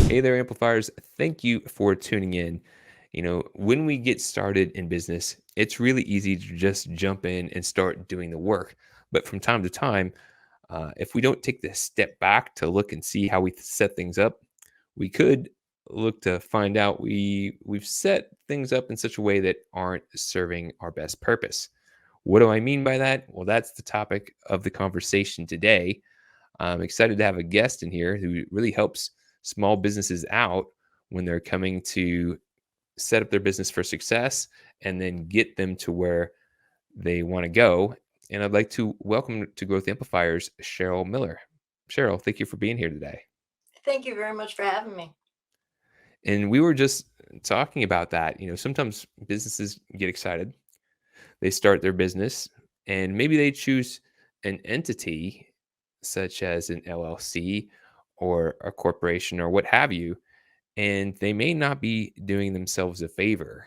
Hey there, amplifiers. Thank you for tuning in. When we get started in business, it's really easy to just jump in and start doing the work. But from time to time, if we don't take the step back to look and see how we set things up, we could look to find out we've set things up in such a way that aren't serving our best purpose. What do I mean by that? Well, that's the topic of the conversation today. I'm excited to have a guest in here who really helps small businesses out when they're coming to set up their business for success and then get them to where they want to go. And I'd like to welcome to Growth Amplifiers, Cheryl Miller. Cheryl, thank you for being here today. Thank you very much for having me. And we were just talking about that. Sometimes businesses get excited, they start their business, and maybe they choose an entity such as an LLC or a corporation or what have you, and they may not be doing themselves a favor.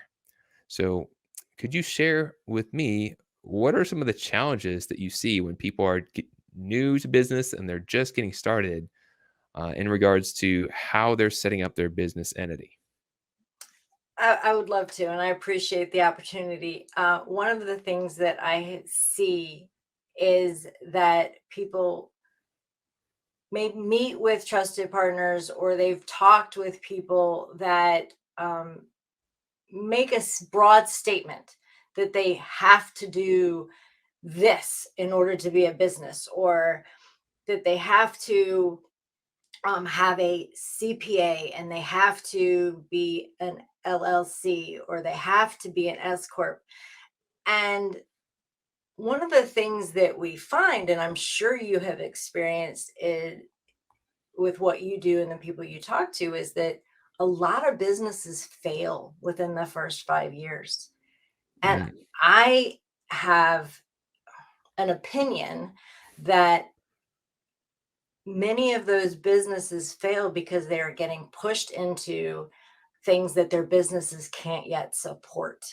So, could you share with me what are some of the challenges that you see when people are new to business and they're just getting started in regards to how they're setting up their business entity? I would love to, and I appreciate the opportunity. One of the things that I see is that people may meet with trusted partners or they've talked with people that make a broad statement that they have to do this in order to be a business, or that they have to have a CPA and they have to be an LLC or they have to be an S Corp. And one of the things that we find, and I'm sure you have experienced it with what you do and the people you talk to, is that a lot of businesses fail within the first 5 years. And Mm, I have an opinion that many of those businesses fail because they are getting pushed into things that their businesses can't yet support.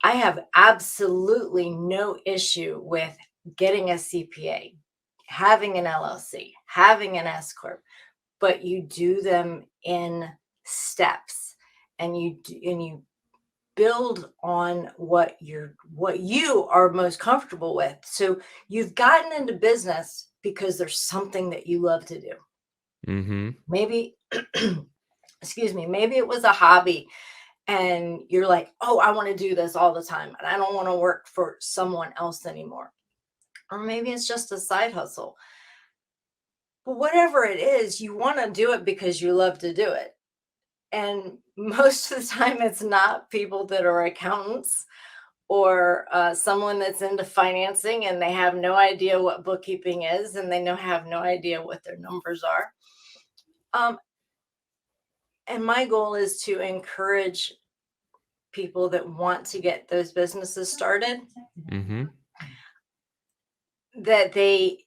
I have absolutely no issue with getting a CPA, having an LLC, having an S corp, but you do them in steps, and you build on what you are most comfortable with. So you've gotten into business because there's something that you love to do. hmm Maybe excuse me, maybe it was a hobby and you're like, "Oh, I want to do this all the time and I don't want to work for someone else anymore." Or maybe it's just a side hustle. But whatever it is, you want to do it because you love to do it. And most of the time it's not people that are accountants or someone that's into financing and they have no idea what bookkeeping is and they have no idea what their numbers are. Um, and my goal is to encourage people that want to get those businesses started, hmm that they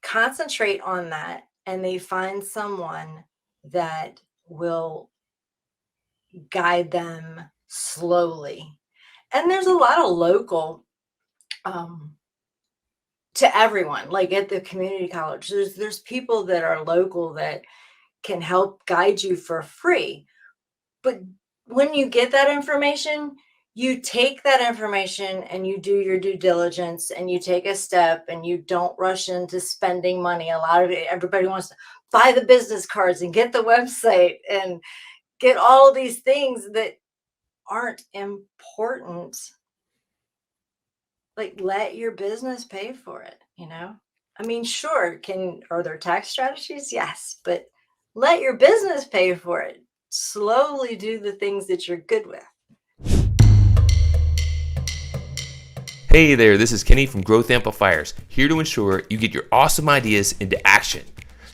concentrate on that and they find someone that will guide them slowly. And there's a lot of local um, to everyone, like at the community college. There's people that are local that can help guide you for free. But when you get that information, you take that information and you do your due diligence and you take a step and you don't rush into spending money. A lot of it, everybody wants to buy the business cards and get the website and get all these things that aren't important. Like, let your business pay for it. I mean, sure, are there tax strategies? Yes, but let your business pay for it. Slowly do the things that you're good with. Hey there, this is Kenny from Growth Amplifiers, here to ensure you get your awesome ideas into action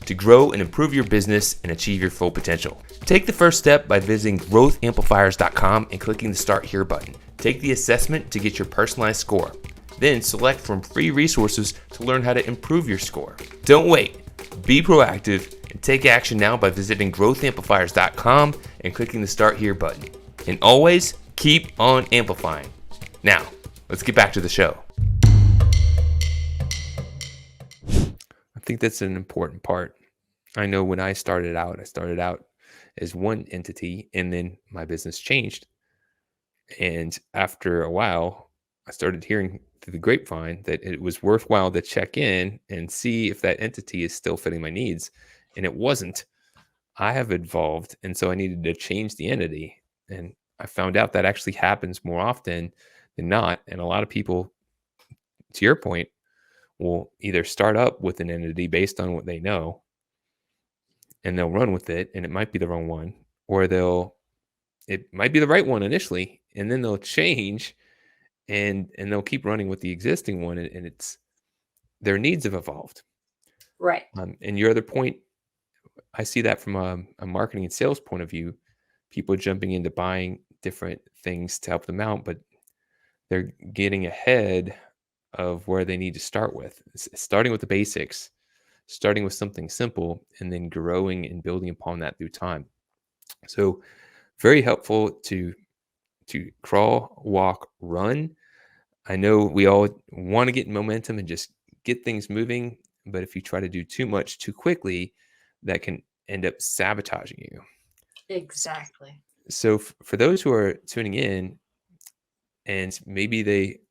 to grow and improve your business and achieve your full potential. Take the first step by visiting growthamplifiers.com and clicking the Start Here button. Take the assessment to get your personalized score. Then select from free resources to learn how to improve your score. Don't wait. Be proactive and take action now by visiting growthamplifiers.com and clicking the Start Here button. And always keep on amplifying. Now, let's get back to the show. think that's an important part. I know when I started out as one entity, and then my business changed. And after a while, I started hearing through the grapevine that it was worthwhile to check in and see if that entity is still fitting my needs. And it wasn't. I have evolved. And so I needed to change the entity. And I found out that actually happens more often than not. And a lot of people, to your point, will either start up with an entity based on what they know and they'll run with it. And it might be the wrong one, or it might be the right one initially. And then they'll change and they'll keep running with the existing one, and it's their needs have evolved. Right. And your other point, I see that from a marketing and sales point of view. People jumping into buying different things to help them out, but they're getting ahead of where they need to start with. Starting with the basics, starting with something simple, and then growing and building upon that through time. So, very helpful to crawl, walk, run. I know we all want to get momentum and just get things moving, but if you try to do too much too quickly, that can end up sabotaging you. Exactly. So for those who are tuning in and maybe they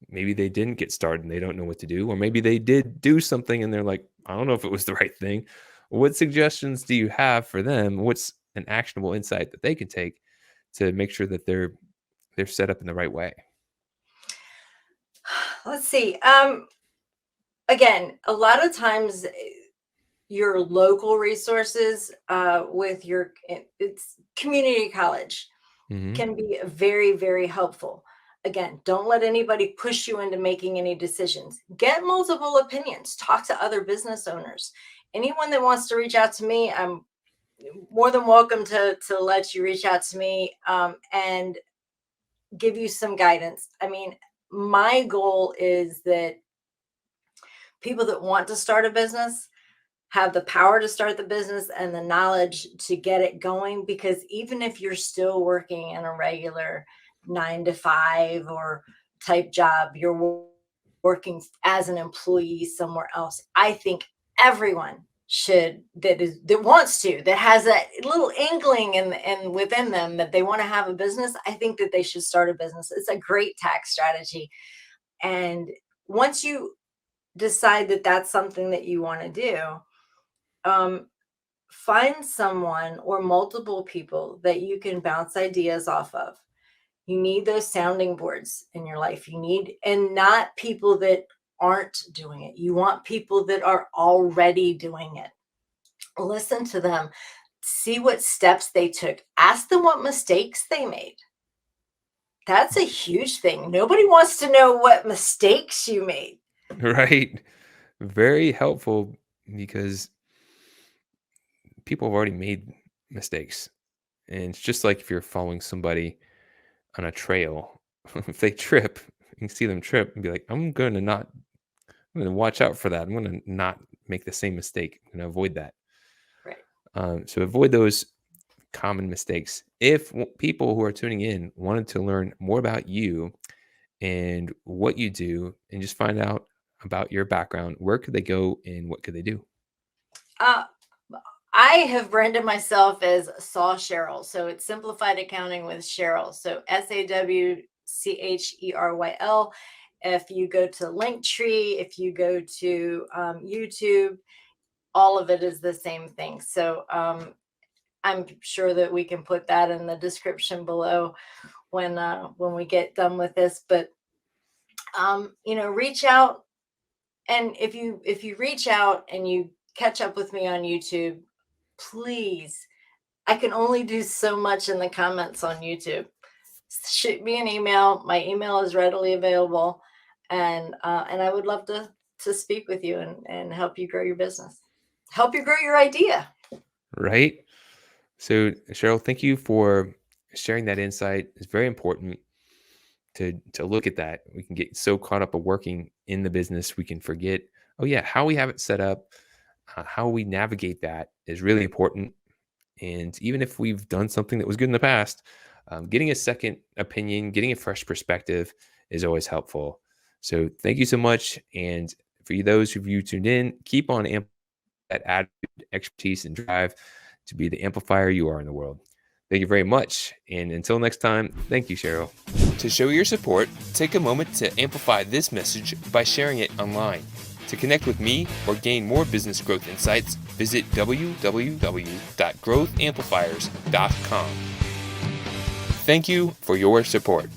didn't get started and they don't know what to do, or maybe they did do something and they're like, I don't know if it was the right thing. What suggestions do you have for them? What's an actionable insight that they can take to make sure that they're set up in the right way? Let's see. Again, a lot of times your local resources with it's community college Hmm. can be very, very helpful. Again, don't let anybody push you into making any decisions. Get multiple opinions. Talk to other business owners. Anyone that wants to reach out to me, I'm more than welcome to let you reach out to me and give you some guidance. I mean, my goal is that people that want to start a business have the power to start the business and the knowledge to get it going, because even if you're still working in a regular 9 to 5 or type job, you're working as an employee somewhere else. I think everyone should that wants to, that has that little inkling and within them that they want to have a business. I think that they should start a business. It's a great tax strategy. And once you decide that that's something that you want to do, um, find someone or multiple people that you can bounce ideas off of. You need those sounding boards in your life. You need, and not people that aren't doing it. You want people that are already doing it. Listen to them, see what steps they took, ask them what mistakes they made. That's a huge thing. Nobody wants to know what mistakes you made. Right. Very helpful because people have already made mistakes. And it's just like if you're following somebody on a trail, if they trip, you can see them trip and be like, I'm going to watch out for that. I'm going to not make the same mistake. I'm going to avoid that. Right. So avoid those common mistakes. If people who are tuning in wanted to learn more about you and what you do and just find out about your background, where could they go and what could they do? Uh, I have branded myself as Saw Cheryl. So it's Simplified Accounting with Cheryl. So SAWCHERYL. If you go to Linktree, if you go to YouTube, all of it is the same thing. So I'm sure that we can put that in the description below when we get done with this. But reach out, and if you reach out and you catch up with me on YouTube, please, I can only do so much in the comments on YouTube. Shoot me an email. My email is readily available, and I would love to speak with you and help you grow your business, help you grow your idea. Right. So, Cheryl, thank you for sharing that insight. It's very important to look at that. We can get so caught up of working in the business, we can forget, oh yeah, how we have it set up, how we navigate that is really important. And even if we've done something that was good in the past, getting a second opinion, getting a fresh perspective is always helpful. So, thank you so much. And For you, those of you tuned in, keep on that attitude, expertise, and drive to be the amplifier you are in the world. Thank you very much. And until next time, thank you, Cheryl. To show your support, take a moment to amplify this message by sharing it online. To connect with me or gain more business growth insights, visit www.growthamplifiers.com. Thank you for your support.